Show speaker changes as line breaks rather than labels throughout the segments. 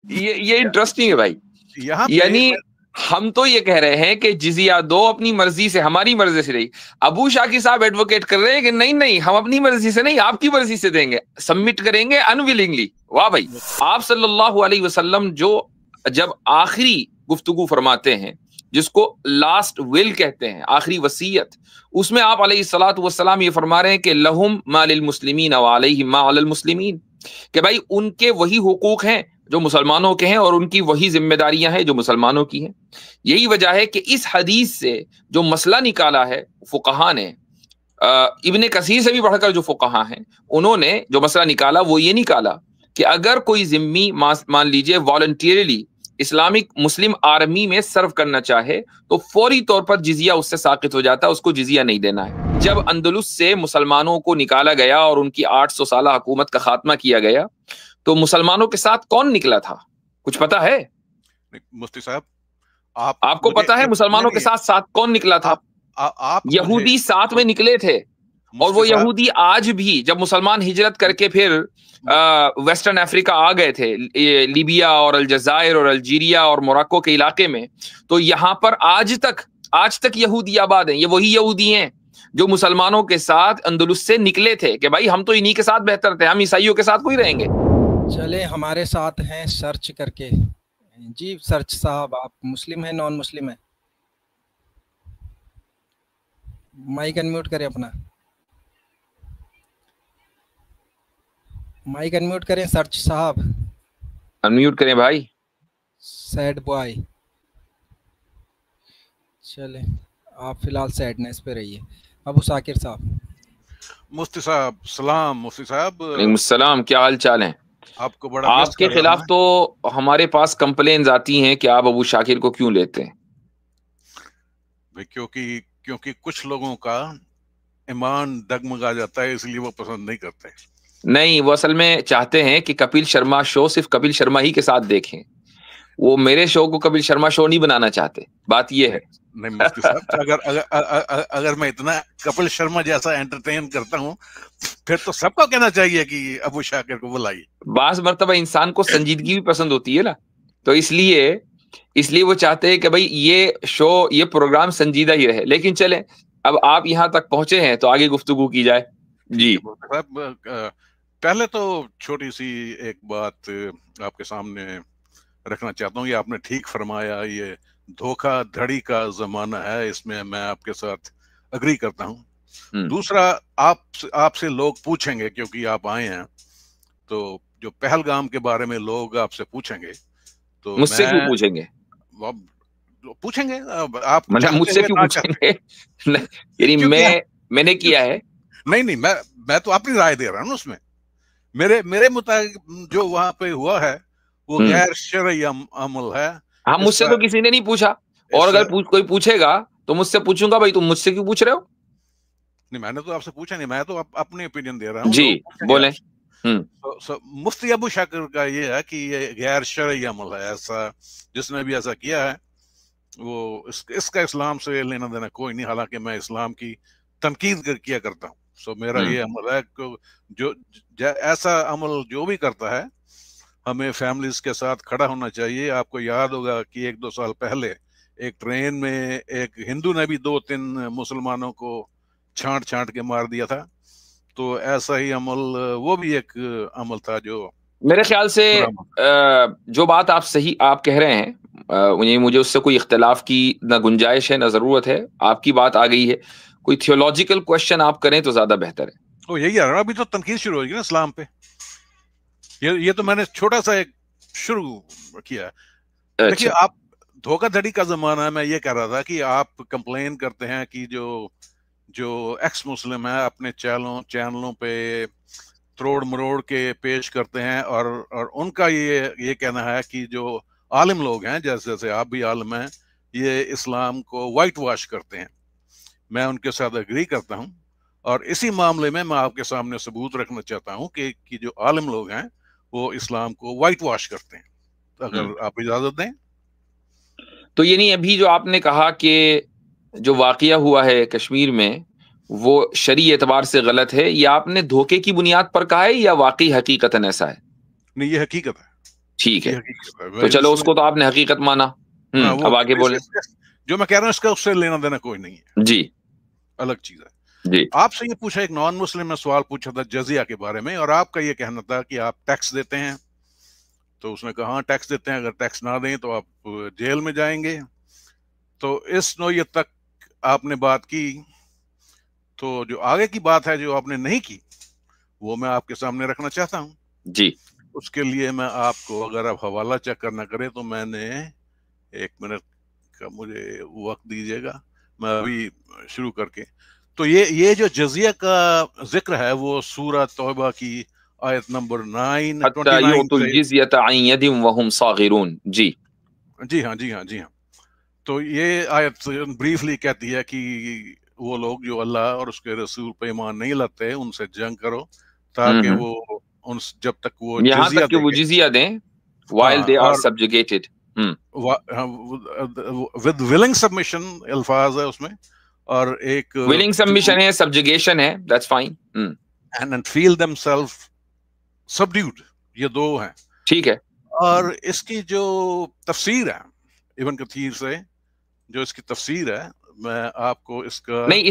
یہ انٹرسٹنگ ہے بھائی. یعنی ہم تو یہ کہہ رہے ہیں کہ جزیہ دو اپنی مرضی سے, ہماری مرضی سے نہیں. ابو شاکر صاحب ایڈوکیٹ کر رہے ہیں کہ نہیں ہم اپنی مرضی سے نہیں, آپ کی مرضی سے دیں گے, سبمٹ کریں گے انویلنگلی. واہ بھائی. آپ صلی اللہ علیہ وسلم جو جب آخری گفتگو فرماتے ہیں جس کو لاسٹ ول کہتے ہیں, آخری وصیت, اس میں آپ علیہ الصلوۃ والسلام یہ فرما رہے ہیں کہ لہم ما للمسلمین وعلیہم ما علی المسلمین, کہ بھائی ان کے وہی حقوق ہیں جو مسلمانوں کے ہیں اور ان کی وہی ذمہ داریاں ہیں جو مسلمانوں کی ہیں. یہی وجہ ہے کہ اس حدیث سے جو مسئلہ نکالا ہے فقہا نے, ابن کثیر سے بھی بڑھ کر جو فقہا ہیں انہوں نے جو مسئلہ نکالا وہ یہ نکالا کہ اگر کوئی ذمی مان لیجئے والنٹیرلی اسلامک مسلم آرمی میں سرو کرنا چاہے تو فوری طور پر جزیہ اس سے ساقط ہو جاتا ہے, اس کو جزیہ نہیں دینا ہے. جب اندلس سے مسلمانوں کو نکالا گیا اور ان کی 800 سالہ حکومت کا خاتمہ کیا گیا تو مسلمانوں کے ساتھ کون نکلا تھا, کچھ پتا ہے
مفتی صاحب؟
آپ کو پتا ہے مسلمانوں کے ساتھ کون نکلا تھا؟ یہودی ساتھ میں نکلے تھے, اور وہ یہودی آج بھی جب مسلمان ہجرت کر کے پھر ویسٹرن افریقہ آ گئے تھے, لیبیا اور الجزائر اور الجیریا اور موراکو کے علاقے میں, تو یہاں پر آج تک یہودی آباد ہیں. یہ وہی یہودی ہیں جو مسلمانوں کے ساتھ اندلس سے نکلے تھے کہ بھائی ہم تو انہی کے ساتھ بہتر تھے, ہم عیسائیوں کے ساتھ کوئی رہیں گے.
چلے ہمارے ساتھ ہیں سرچ کر کے. جی سرچ صاحب, آپ مسلم ہیں نان مسلم ہیں؟ مائک انمیوٹ کریں, اپنا مائک انمیوٹ کریں سرچ صاحب.
انمیوٹ کریں بھائی.
Sad boy. چلیں آپ فی الحال سیڈنس پہ رہیے. ابو شاکر صاحب.
مفتی صاحب سلام. مفتی صاحب
وعلیکم السلام, کیا حال چال ہیں
آپ کو؟ بڑا
آپ کے خلاف تو ہمارے پاس کمپلینز آتی ہیں کہ آپ ابو شاکر کو کیوں لیتے ہیں؟
کیونکہ کچھ لوگوں کا ایمان ڈگمگا جاتا ہے, اس لیے وہ پسند نہیں کرتے.
نہیں, وہ اصل میں چاہتے ہیں کہ کپل شرما شو صرف کپل شرما ہی کے ساتھ دیکھیں. وہ میرے شو کو کپل شرما شو نہیں بنانا چاہتے. بات یہ ہے.
نہیں مفتی صاحب, اگر میں اتنا کپل شرما جیسا انٹرٹین کرتا ہوں پھر تو سب کو کہنا چاہیے کہ ابو شاکر کو بلائیے.
بعض مرتبہ انسان کو سنجیدگی بھی پسند ہوتی ہے نا, تو اس لیے وہ چاہتے ہیں کہ بھائی یہ شو, یہ پروگرام سنجیدہ ہی رہے. لیکن چلیں, اب آپ یہاں تک پہنچے ہیں تو آگے گفتگو کی جائے. جی
پہلے تو چھوٹی سی ایک بات آپ کے سامنے رکھنا چاہتا ہوں. یہ آپ نے ٹھیک فرمایا, یہ دھوکہ دھڑی کا زمانہ ہے, اس میں میں آپ کے ساتھ اگری کرتا ہوں. دوسرا, آپ سے لوگ پوچھیں گے, کیونکہ آپ آئے ہیں, تو جو پہلگام کے بارے میں لوگ آپ سے پوچھیں گے تو
مجھ سے کیوں پوچھیں گے؟
پوچھیں گے آپ
مجھ سے کیوں پوچھیں گے؟ یعنی میں نے کیا ہے؟
نہیں, میں تو اپنی رائے دے رہا ہوں اس میں. میرے مطابق جو وہاں پہ ہوا ہے وہ غیر شرعی عمل ہے.
ہاں, مجھ سے تو کسی نے نہیں پوچھا, اور اگر کوئی پوچھے گا تو مجھ سے پوچھوں گا بھائی تم مجھ سے کیوں پوچھ رہے ہو؟
نہیں, میں نے تو آپ سے پوچھا نہیں, میں تو اپنی اوپینین دے رہا ہوں.
جی بولیں.
مفتی ابو شاکر کا یہ ہے کہ یہ غیر شرعی عمل ہے. ایسا جس نے بھی ایسا کیا ہے وہ اس کا اسلام سے لینا دینا کوئی نہیں, حالانکہ میں اسلام کی تنقید کیا کرتا ہوں. میرا یہ عمل ہے کہ جو ایسا عمل جو بھی کرتا ہے ہمیں فیملیز کے ساتھ کھڑا ہونا چاہیے. آپ کو یاد ہوگا کہ 1-2 سال پہلے ایک ٹرین میں ایک ہندو نے بھی 2-3 مسلمانوں کو چھانٹ کے مار دیا تھا. تو ایسا ہی عمل وہ بھی ایک عمل تھا جو
میرے خیال سے جو بات آپ کہہ رہے ہیں, مجھے اس سے کوئی اختلاف کی نہ گنجائش ہے نہ ضرورت ہے. آپ کی بات آ گئی ہے, کوئی تھیولوجیکل کوشچن آپ کریں تو زیادہ بہتر ہے.
یہی ہے, ابھی تو تنقید شروع ہوگی نا اسلام پہ. یہ تو میں نے چھوٹا سا ایک شروع کیا. دیکھیے آپ, دھوکہ دھڑی کا زمانہ ہے. میں یہ کہہ رہا تھا کہ آپ کمپلین کرتے ہیں کہ جو ایکس مسلم ہے اپنے چینلوں پہ تروڑ مروڑ کے پیش کرتے ہیں, اور ان کا یہ کہنا ہے کہ جو عالم لوگ ہیں جیسے آپ بھی عالم ہیں, یہ اسلام کو وائٹ واش کرتے ہیں. میں ان کے ساتھ اگری کرتا ہوں, اور اسی معاملے میں آپ کے سامنے ثبوت رکھنا چاہتا ہوں کہ جو عالم لوگ ہیں وہ اسلام کو وائٹ واش کرتے ہیں. اگر آپ اجازت دیں
تو یعنی ابھی جو آپ نے کہا کہ جو واقعہ ہوا ہے کشمیر میں وہ شرعی اعتبار سے غلط ہے, یہ آپ نے دھوکے کی بنیاد پر کہا ہے یا واقعی حقیقتاً ایسا ہے؟
نہیں, یہ حقیقت ہے.
ٹھیک ہے تو چلو اس کو تو آپ نے حقیقت مانا. اب آگے بولیں.
جو میں کہہ رہا ہوں اس کا اس سے لینا دینا کوئی نہیں ہے.
جی
الگ چیز ہے.
جی
آپ سے یہ پوچھا, ایک نان مسلم نے سوال پوچھا تھا جزیہ کے بارے میں, اور آپ کا یہ کہنا تھا کہ آپ ٹیکس دیتے ہیں. تو اس نے کہا ہاں ٹیکس دیتے ہیں, اگر ٹیکس نہ دیں تو آپ جیل میں جائیں گے. تو اس نوعیت تک آپ نے بات کی. تو جو آگے کی بات ہے جو آپ نے نہیں کی وہ میں آپ کے سامنے رکھنا چاہتا ہوں.
جی
اس کے لیے میں آپ کو, اگر آپ حوالہ چیک کرنا کریں تو میں نے 1 منٹ کا مجھے وقت دیجیے گا, میں ابھی شروع کر کے. تو یہ جو جزیہ کا ذکر ہے وہ سورہ توبہ کی آیت نمبر
9 جی
جی ہاں. تو یہ آیت بریفلی کہتی ہے کہ وہ لوگ جو اللہ اور اس کے رسول پہ ایمان نہیں لاتے ان سے جنگ کرو تاکہ وہ جب تک وہ
یہاں تک کہ وہ جزیہ دیں while they are subjugated.
with willing submission الفاظ ہے اس میں, اور ایک
willing submission ہے, subjugation ہے, that's fine.
and feel themselves subdued, یہ دو ہیں.
ٹھیک ہے.
اور اس کی جو تفسیر ہے ابن کثیر سے, جو اس کی تفسیر ہے, میں آپ کو اس کا
نہیں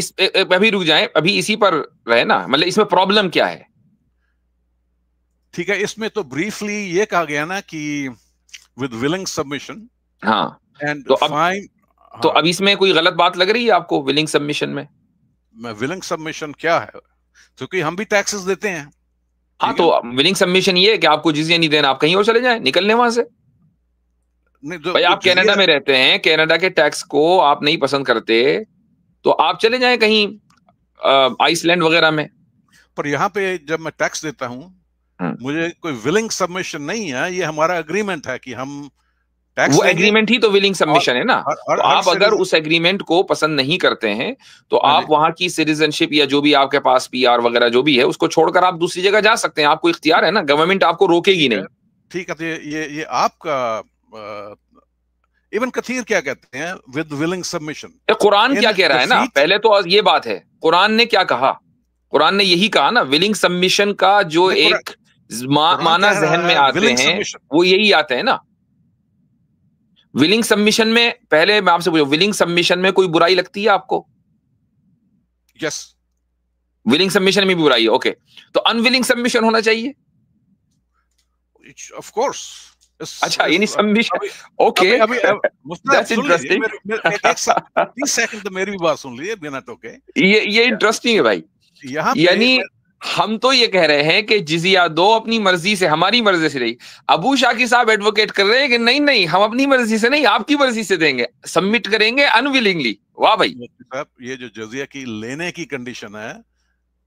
ابھی رک جائیں, ابھی اسی پر رہے نا, مطلب اس میں پرابلم کیا ہے.
ٹھیک ہے, اس میں تو بریفلی یہ کہا گیا نا کہ with willing submission.
ہاں تو اب اس میں کوئی غلط بات لگ رہی ہے آپ کو willing submission میں؟
willing submission کیا ہے, کیونکہ ہم بھی ٹیکسز دیتے ہیں.
ہاں تو willing submission یہ ہے کہ آپ کو جزیہ نہیں دینا, آپ کہیں اور چلے جائیں, نکل لیں وہاں سے. بھائی آپ کینیڈا میں رہتے ہیں, کینیڈا کے ٹیکس کو آپ نہیں پسند کرتے تو آپ چلے جائیں کہیں آئس لینڈ وغیرہ میں.
پر یہاں پہ جب میں ٹیکس دیتا ہوں مجھے کوئی willing submission نہیں ہے, یہ ہمارا اگریمنٹ ہے کہ ہم
وہ ایگریمنٹ ہی تو willing submission ہے نا. تو آپ اگر اس ایگریمنٹ کو پسند نہیں کرتے ہیں تو آپ وہاں کی سٹیزن شپ یا جو بھی آپ کے پاس پی آر وغیرہ جو بھی ہے اس کو چھوڑ کر آپ دوسری جگہ جا سکتے ہیں, آپ کو اختیار ہے نا, گورنمنٹ آپ کو روکے گی نہیں.
ٹھیک ہے, یہ آپ کا ابن کثیر کیا کہتے ہیں with willing submission.
قرآن کیا کہہ رہا ہے نا, پہلے تو یہ بات ہے, قرآن نے کیا کہا, قرآن نے یہی کہا نا, willing submission کا جو ایک معنی ذہن میں آتے ہیں وہ یہی آتے ہیں نا. willing submission میں پہلے میں آپ سے پوچھوں, willing submission میں کوئی برائی لگتی ہے آپ کو؟
یس,
willing submission میں بھی برائی ہے. اوکے, تو unwilling submission ہونا چاہیے.
of course.
اچھا یعنی submission. Okay that's interesting.
30 second تو میری بھی بات سن لیجیے بنا ٹوکے.
یہ انٹرسٹنگ ہے بھائی. یعنی ہم تو یہ کہہ رہے ہیں کہ جزیہ دو اپنی مرضی سے, ہماری مرضی سے نہیں. ابو شاکی صاحب ایڈوکیٹ کر رہے ہیں کہ نہیں ہم اپنی مرضی سے نہیں, آپ کی مرضی سے دیں گے, سبمٹ کریں گے انویلنگلی. واہ بھائی
صاحب, یہ جو جزیہ کی لینے کی کنڈیشن ہے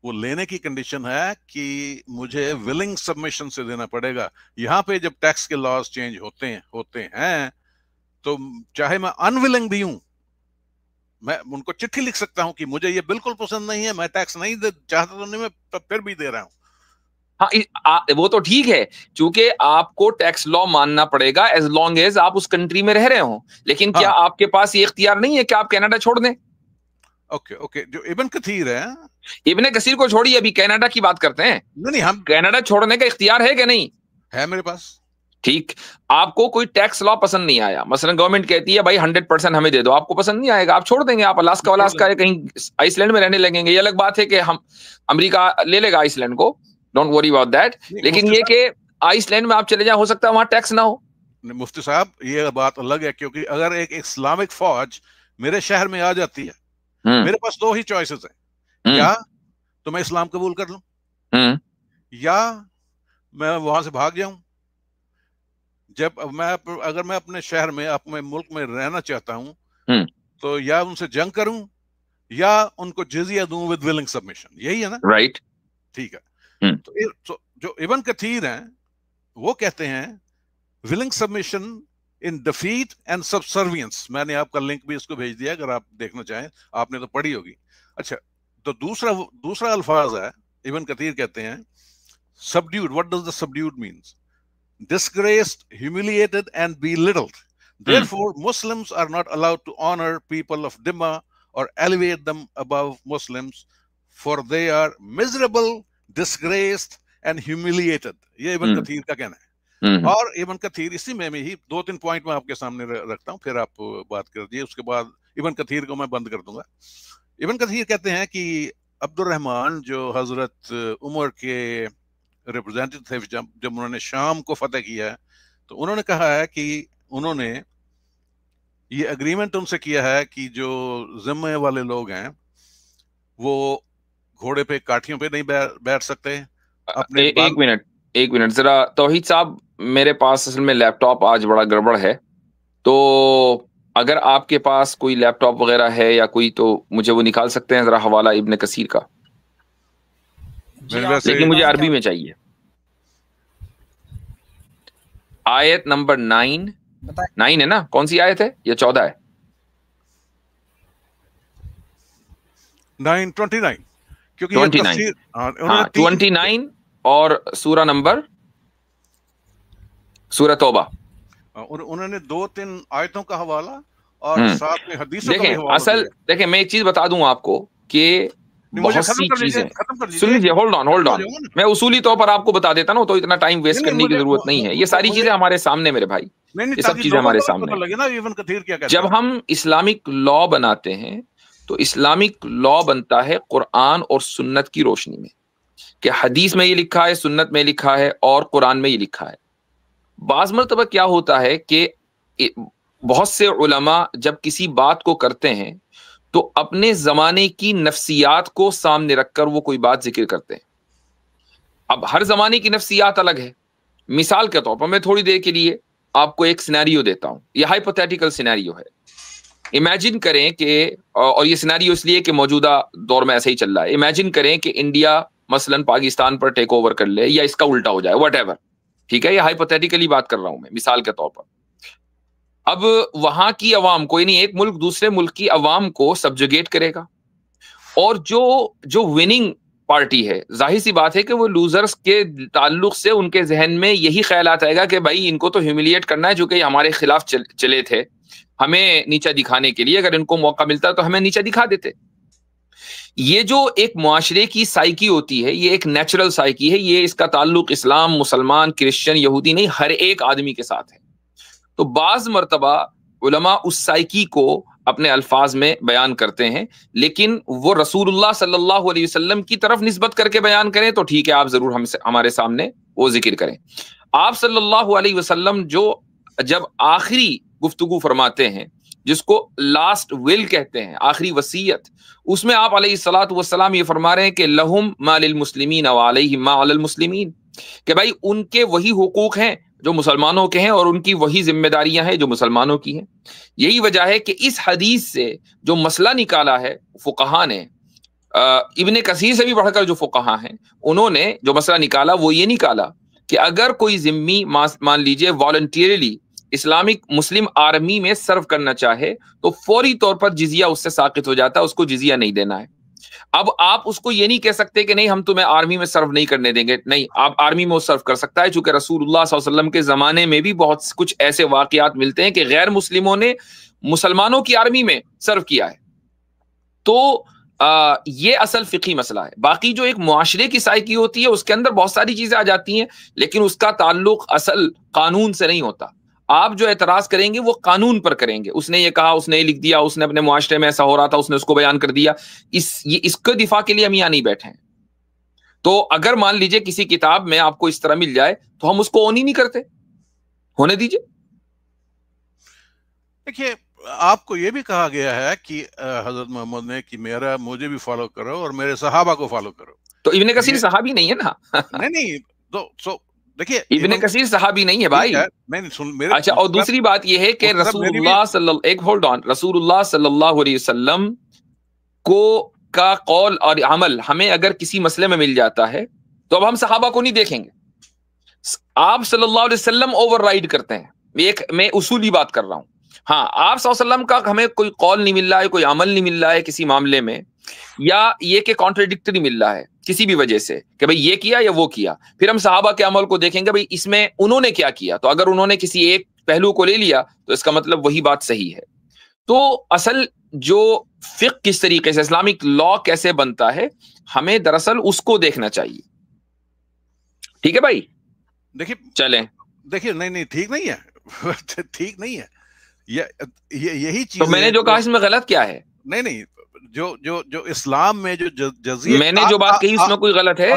وہ لینے کی کنڈیشن ہے کہ مجھے willing submission سے دینا پڑے گا. یہاں پہ جب ٹیکس کے لاز چینج ہوتے ہیں تو چاہے میں انویلنگ بھی ہوں, میں ان کو چٹھی لکھ سکتا ہوں کہ مجھے یہ بالکل پسند نہیں ہے, میں ٹیکس نہیں چاہتا تو نہیں, میں پھر بھی دے رہا ہوں.
ہاں وہ تو ٹھیک ہے, چونکہ آپ کو ٹیکس لا ماننا پڑے گا ایز لانگ ایز آپ اس کنٹری میں رہ رہے ہوں. لیکن کیا آپ کے پاس یہ اختیار نہیں ہے کہ آپ کینیڈا چھوڑ دیں؟
اوکے, جو ابن کثیر ہے,
ابن کثیر کو چھوڑیے, ابھی کینیڈا کی بات کرتے ہیں.
نہیں, ہم
کینیڈا چھوڑنے کا اختیار ہے کہ نہیں
ہے میرے پاس.
ٹھیک, آپ کو کوئی ٹیکس لا پسند نہیں آیا, مثلا گورنمنٹ کہتی ہے بھائی 100% ہمیں دے دو, آپ کو پسند نہیں آئے گا, آپ چھوڑ دیں گے, آپ الاسکا یا کہیں آئس لینڈ میں رہنے لگیں گے. یہ الگ بات ہے کہ ہم امریکہ لے لے گا آئس لینڈ کو, ڈونٹ وری اباؤٹ دیٹ. لیکن یہ کہ آئس لینڈ میں آپ چلے جائیں, ہو سکتا ہے وہاں ٹیکس نہ ہو.
مفتی صاحب یہ بات الگ ہے, کیونکہ اگر ایک اسلامک فوج میرے شہر میں آ جاتی ہے, میرے پاس 2 ہی چوائسز ہیں, یا تو میں اسلام قبول کر لوں یا میں وہاں سے بھاگ جاؤں. اگر میں اپنے شہر میں اپنے ملک میں رہنا چاہتا ہوں تو یا ان سے جنگ کروں یا ان کو جزیہ دوں with willing submission. یہی ہے نا,
رائٹ.
ٹھیک ہے. تو جو ابن کثیر ہیں وہ کہتے ہیں willing submission in defeat and subservience. میں نے آپ کا لنک بھی اس کو بھیج دیا, اگر آپ دیکھنا چاہیں, آپ نے تو پڑھی ہوگی. اچھا, تو دوسرا الفاظ ہے, ابن کثیر کہتے ہیں subdued. What does the subdued means? Disgraced, humiliated and belittled. Therefore, Muslims are not allowed to honor people of Dhimma or elevate them above Muslims, for they are miserable, disgraced and humiliated. یہ ابن کثیر کا کہنا ہے. اور ابن کثیر اسی میں ہی 2-3 پوائنٹ میں آپ کے سامنے رکھتا ہوں، پھر آپ بات کر دیجیے، اس کے بعد ابن کثیر کو میں بند کر دوں گا۔ ابن کثیر کہتے ہیں کہ عبد الرحمن جو حضرت عمر کے ریپرزینٹیو تھے جب انہوں نے شام کو فتح کیا ہے، تو انہوں نے کہا ہے کہ انہوں نے یہ اگریمنٹ ان سے کیا ہے کہ جو ذمے والے لوگ ہیں وہ گھوڑے پہ کاٹھیوں پہ نہیں بیٹھ سکتے۔
ایک منٹ ذرا توحید صاحب، میرے پاس اصل میں لیپ ٹاپ آج بڑا گڑبڑ ہے، تو اگر آپ کے پاس کوئی لیپ ٹاپ وغیرہ ہے یا کوئی، تو مجھے وہ نکال سکتے ہیں ذرا حوالہ ابن کثیر کا، لیکن مجھے عربی میں چاہیے۔ آیت نمبر 9 ہے نا؟ کون سی آیت ہے؟ یہ 14 ہے؟
29 کیونکہ
29 اور سورہ نمبر سورہ توبہ،
انہوں نے 2-3 آیتوں کا حوالہ اور ساتھ میں حدیثوں کا حوالہ۔
اصل دیکھیں، میں ایک چیز بتا دوں آپ کو کہ بہت سی چیزیں، سن لیجیے، ہولڈ آن، میں اصولی طور پر آپ کو بتا دیتا نا، تو اتنا ٹائم ویسٹ کرنے کی ضرورت نہیں ہے، یہ ساری چیزیں ہمارے سامنے میرے بھائی، یہ سب چیزیں ہمارے سامنے۔ جب ہم اسلامک لا بناتے ہیں تو اسلامک لا بنتا ہے قرآن اور سنت کی روشنی میں، کہ حدیث میں یہ لکھا ہے، سنت میں لکھا ہے اور قرآن میں یہ لکھا ہے۔ بعض مرتبہ کیا ہوتا ہے کہ بہت سے علماء جب کسی بات کو کرتے ہیں تو اپنے زمانے کی نفسیات کو سامنے رکھ کر وہ کوئی بات ذکر کرتے ہیں۔ اب ہر زمانے کی نفسیات الگ ہے۔ مثال کے طور پر میں تھوڑی دیر کے لیے آپ کو ایک سینیریو دیتا ہوں، یہ ہائپوتھیٹیکل سینیریو ہے۔ امیجن کریں کہ، اور یہ سینیریو اس لیے کہ موجودہ دور میں ایسا ہی چل رہا ہے، امیجن کریں کہ انڈیا مثلاً پاکستان پر ٹیک اوور کر لے یا اس کا الٹا ہو جائے، واٹ ایور، ٹھیک ہے، یہ ہائپوتھیٹیکلی بات کر رہا ہوں میں مثال کے طور پر۔ اب وہاں کی عوام کو، یعنی ایک ملک دوسرے ملک کی عوام کو سبجوگیٹ کرے گا، اور جو وننگ پارٹی ہے، ظاہر سی بات ہے کہ وہ لوزرز کے تعلق سے ان کے ذہن میں یہی خیالات آئے گا کہ بھائی ان کو تو ہیوملیٹ کرنا ہے، چونکہ یہ ہمارے خلاف چلے تھے، ہمیں نیچا دکھانے کے لیے، اگر ان کو موقع ملتا تو ہمیں نیچا دکھا دیتے۔ یہ جو ایک معاشرے کی سائیکی ہوتی ہے، یہ ایک نیچرل سائیکی ہے، یہ اس کا تعلق اسلام، مسلمان، کرسچن، یہودی نہیں، ہر ایک آدمی کے ساتھ ہے۔ تو بعض مرتبہ علماء اس سائیکی کو اپنے الفاظ میں بیان کرتے ہیں، لیکن وہ رسول اللہ صلی اللہ علیہ وسلم کی طرف نسبت کر کے بیان کریں تو ٹھیک ہے، آپ ضرور ہمارے سامنے وہ ذکر کریں۔ آپ صلی اللہ علیہ وسلم جب آخری گفتگو فرماتے ہیں، جس کو لاسٹ ول کہتے ہیں، آخری وصیت، اس میں آپ علیہ الصلوۃ والسلام یہ فرما رہے ہیں کہ لہم ما للمسلمین وعلیہم ما علی المسلمین، کہ بھائی ان کے وہی حقوق ہیں جو مسلمانوں کے ہیں، اور ان کی وہی ذمہ داریاں ہیں جو مسلمانوں کی ہیں۔ یہی وجہ ہے کہ اس حدیث سے جو مسئلہ نکالا ہے فقہا نے، ابن کثیر سے بھی بڑھ کر جو فقہا ہیں، انہوں نے جو مسئلہ نکالا وہ یہ نکالا کہ اگر کوئی ذمی مان لیجئے والنٹیرلی اسلامک مسلم آرمی میں سرو کرنا چاہے تو فوری طور پر جزیہ اس سے ساقط ہو جاتا ہے، اس کو جزیہ نہیں دینا ہے۔ اب آپ اس کو یہ نہیں کہہ سکتے کہ نہیں ہم تمہیں آرمی میں سرو نہیں کرنے دیں گے، نہیں، آپ آرمی میں سرو کر سکتا ہے، چونکہ رسول اللہ صلی اللہ علیہ وسلم کے زمانے میں بھی بہت کچھ ایسے واقعات ملتے ہیں کہ غیر مسلموں نے مسلمانوں کی آرمی میں سرو کیا ہے۔ تو یہ اصل فقہی مسئلہ ہے۔ باقی جو ایک معاشرے کی سائیکی ہوتی ہے اس کے اندر بہت ساری چیزیں آ جاتی ہیں، لیکن اس کا تعلق اصل قانون سے نہیں ہوتا۔ آپ جو اعتراض کریں گے وہ قانون پر کریں گے، اس نے یہ کہا، اس نے یہ لکھ دیا، اس نے اپنے معاشرے میں ایسا ہو رہا تھا، اس نے اس کو بیان کر دیا، اس کے دفاع کے لیے ہم یہاں نہیں بیٹھے ہیں۔ تو اگر مان لیجئے کسی کتاب میں آپ کو اس طرح مل جائے تو ہم اس کو اون ہی نہیں کرتے، ہونے دیجئے۔
دیکھیے، آپ کو یہ بھی کہا گیا ہے کہ حضرت محمد نے کہ مجھے بھی فالو کرو اور میرے صحابہ کو فالو کرو،
تو ابن کثیر صحابی نہیں ہے نا؟
نہیں، دیکھیے
ابن کثیر صحابی نہیں ہے بھائی۔ اچھا، اور دوسری بات یہ ہے کہ رسول اللہ رسول اللہ صلی اللہ علیہ وسلم کا قول اور عمل ہمیں اگر کسی مسئلے میں مل جاتا ہے تو اب ہم صحابہ کو نہیں دیکھیں گے، آپ صلی اللہ علیہ وسلم اوور رائڈ کرتے ہیں۔ میں اصولی بات کر رہا ہوں۔ ہاں، آپ صلی اللہ علیہ وسلم کا ہمیں کوئی قول نہیں مل رہا ہے، کوئی عمل نہیں مل رہا ہے کسی معاملے میں، یا یہ کہ کانٹرڈکٹری مل رہا ہے کسی بھی وجہ سے کہ بھئی یہ کیا یا وہ کیا، پھر ہم صحابہ کے عمل کو دیکھیں گے بھئی اس میں انہوں نے کیا کیا، تو اگر انہوں نے کسی ایک پہلو کو لے لیا تو اس کا مطلب وہی بات صحیح ہے۔ تو اصل جو فقہ کس طریقے سے، اسلامک لا کیسے بنتا ہے، ہمیں دراصل اس کو دیکھنا چاہیے۔ ٹھیک ہے بھائی،
دیکھیے
چلیں
دیکھیے نہیں ٹھیک نہیں ہے ٹھیک نہیں ہے یہی چیز.
تو میں نے جو کہا اس میں غلط کیا ہے؟
نہیں جو اسلام میں جو جزیہ
میں نے جو بات کہی اس میں کوئی غلط ہے؟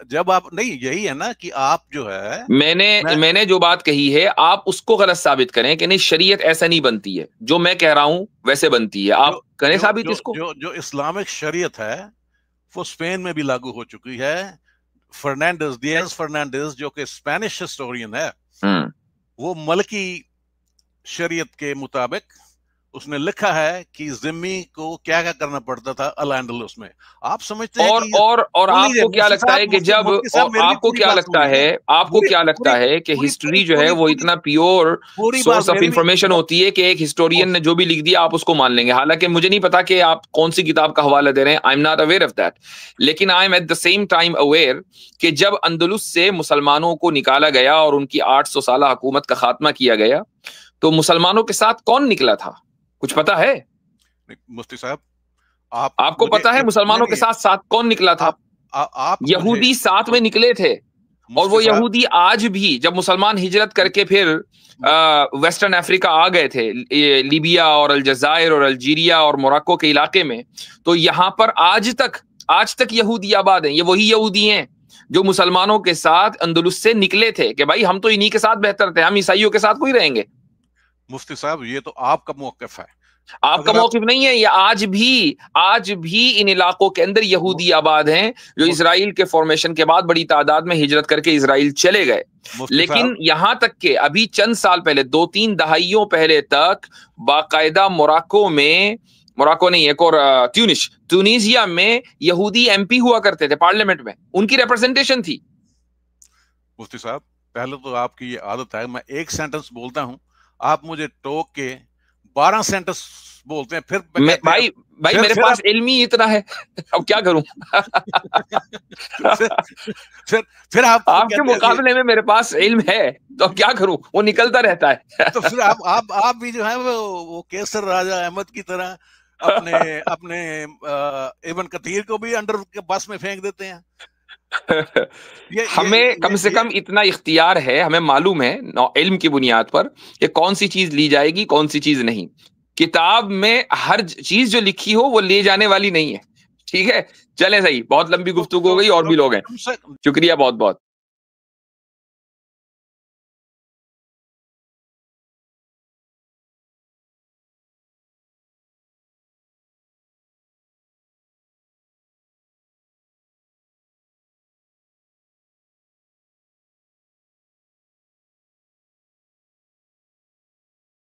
جب آپ نہیں یہی ہے نا کہ آپ جو ہے
میں نے جو بات کہی ہے آپ اس کو غلط ثابت کریں کہ نہیں شریعت ایسا نہیں بنتی ہے، جو میں کہہ رہا ہوں ویسے بنتی ہے، آپ کریں ثابت اس کو.
جو اسلامک شریعت ہے وہ اسپین میں بھی لاگو ہو چکی ہے. ڈیاز فرنانڈیز جو کہ اسپینش ہسٹورین ہے وہ ملکی شریعت کے مطابق اس نے لکھا ہے کہ ذمی کو کیا کرنا پڑتا تھا الانڈلس میں. آپ سمجھتے ہیں
اور آپ کو کیا لگتا ہے کہ جب آپ کو کیا لگتا ہے کہ ہسٹری جو ہے وہ اتنا پیور سورس آف انفارمیشن ہوتی ہے کہ ایک ہسٹورین نے جو بھی لکھ دیا آپ اس کو مان لیں گے؟ حالانکہ مجھے نہیں پتا کہ آپ کون سی کتاب کا حوالہ دے رہے ہیں. I am not aware of that, لیکن I am at the same time aware کہ جب اندلس سے مسلمانوں کو نکالا گیا اور ان کی 800 سالہ حکومت کا خاتمہ کیا گیا تو مسلمانوں کے ساتھ کون نکلا تھا؟ کچھ پتا ہے
مفتی صاحب؟
آپ کو پتا ہے مسلمانوں کے ساتھ کون نکلا تھا؟ یہودی ساتھ میں نکلے تھے. اور وہ یہودی آج بھی جب مسلمان ہجرت کر کے پھر ویسٹرن افریقہ آ گئے تھے، لیبیا اور الجزائر اور الجیریا اور موراکو کے علاقے میں، تو یہاں پر آج تک یہودی آباد ہیں. یہ وہی یہودی ہیں جو مسلمانوں کے ساتھ اندلس سے نکلے تھے کہ بھائی ہم تو انہی کے ساتھ بہتر تھے، ہم عیسائیوں کے ساتھ کوئی رہیں گے.
مفتی صاحب یہ تو آپ کا موقف ہے،
آپ کا موقف نہیں ہے. یہ آج بھی ان علاقوں کے اندر یہودی آباد ہیں جو اسرائیل کے فارمیشن کے بعد بڑی تعداد میں ہجرت کر کے اسرائیل چلے گئے. لیکن یہاں تک کہ ابھی چند سال پہلے 2-3 دہائیوں پہلے تک باقاعدہ موراکو نہیں ایک اور ٹیونیزیا میں یہودی ایم پی ہوا کرتے تھے پارلیمنٹ میں، ان کی ریپرزنٹیشن تھی.
مفتی صاحب پہلے تو آپ کی یہ عادت ہے میں ایک سینٹنس بولتا ہوں آپ مجھے ٹوک کے 12 سینٹنس بولتے ہیں، پھر
بھائی میرے پاس علم ہی اتنا ہے، اب کیا کروں؟
پھر آپ
کے مقابلے میں میرے پاس علم ہے تو اب کیا کروں، وہ نکلتا رہتا ہے.
تو پھر آپ بھی جو ہے وہ کیسر راجہ احمد کی طرح اپنے ابن کثیر کو بھی انڈر کے بس میں پھینک دیتے ہیں.
ہمیں کم سے کم اتنا اختیار ہے، ہمیں معلوم ہے علم کی بنیاد پر کہ کون سی چیز لی جائے گی کون سی چیز نہیں. کتاب میں ہر چیز جو لکھی ہو وہ لے جانے والی نہیں ہے. ٹھیک ہے چلیں صحیح، بہت لمبی گفتگو ہو گئی اور بھی لوگ ہیں. شکریہ بہت بہت.